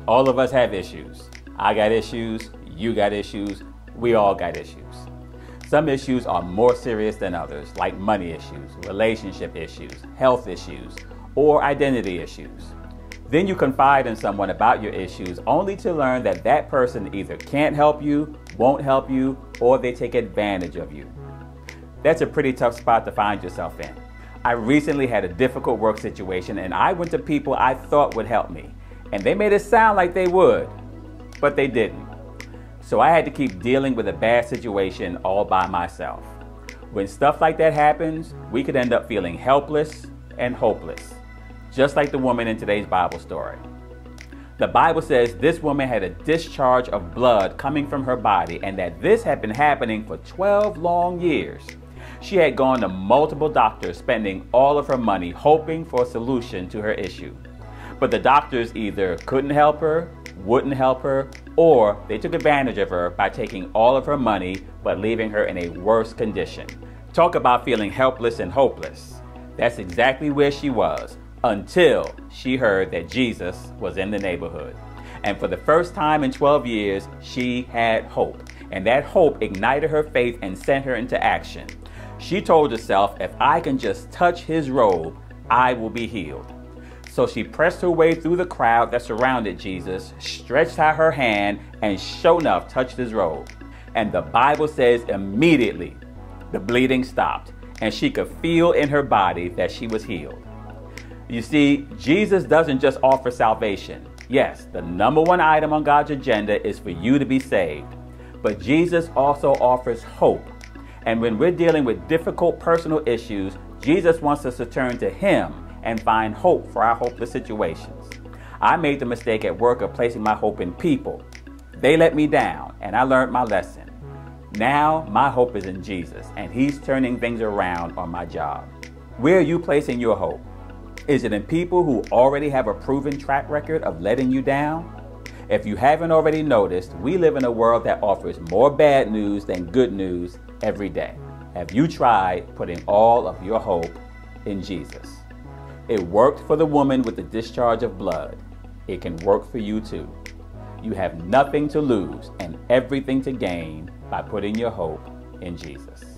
All of us have issues. I got issues, you got issues, we all got issues. Some issues are more serious than others, like money issues, relationship issues, health issues, or identity issues. Then you confide in someone about your issues only to learn that that person either can't help you, won't help you, or they take advantage of you. That's a pretty tough spot to find yourself in. I recently had a difficult work situation and I went to people I thought would help me. And they made it sound like they would, but they didn't. So I had to keep dealing with a bad situation all by myself. When stuff like that happens, we could end up feeling helpless and hopeless, just like the woman in today's Bible story. The Bible says this woman had a discharge of blood coming from her body and that this had been happening for 12 long years. She had gone to multiple doctors, spending all of her money hoping for a solution to her issue. But the doctors either couldn't help her, wouldn't help her, or they took advantage of her by taking all of her money but leaving her in a worse condition. Talk about feeling helpless and hopeless. That's exactly where she was until she heard that Jesus was in the neighborhood. And for the first time in 12 years, she had hope. And that hope ignited her faith and sent her into action. She told herself, if I can just touch his robe, I will be healed. So she pressed her way through the crowd that surrounded Jesus, stretched out her hand, and sure enough touched his robe. And the Bible says immediately the bleeding stopped, and she could feel in her body that she was healed. You see, Jesus doesn't just offer salvation. Yes, the number one item on God's agenda is for you to be saved. But Jesus also offers hope. And when we're dealing with difficult personal issues, Jesus wants us to turn to him and find hope for our hopeless situations. I made the mistake at work of placing my hope in people. They let me down, and I learned my lesson. Now my hope is in Jesus, and he's turning things around on my job. Where are you placing your hope? Is it in people who already have a proven track record of letting you down? If you haven't already noticed, we live in a world that offers more bad news than good news every day. Have you tried putting all of your hope in Jesus? It worked for the woman with the discharge of blood. It can work for you too. You have nothing to lose and everything to gain by putting your hope in Jesus.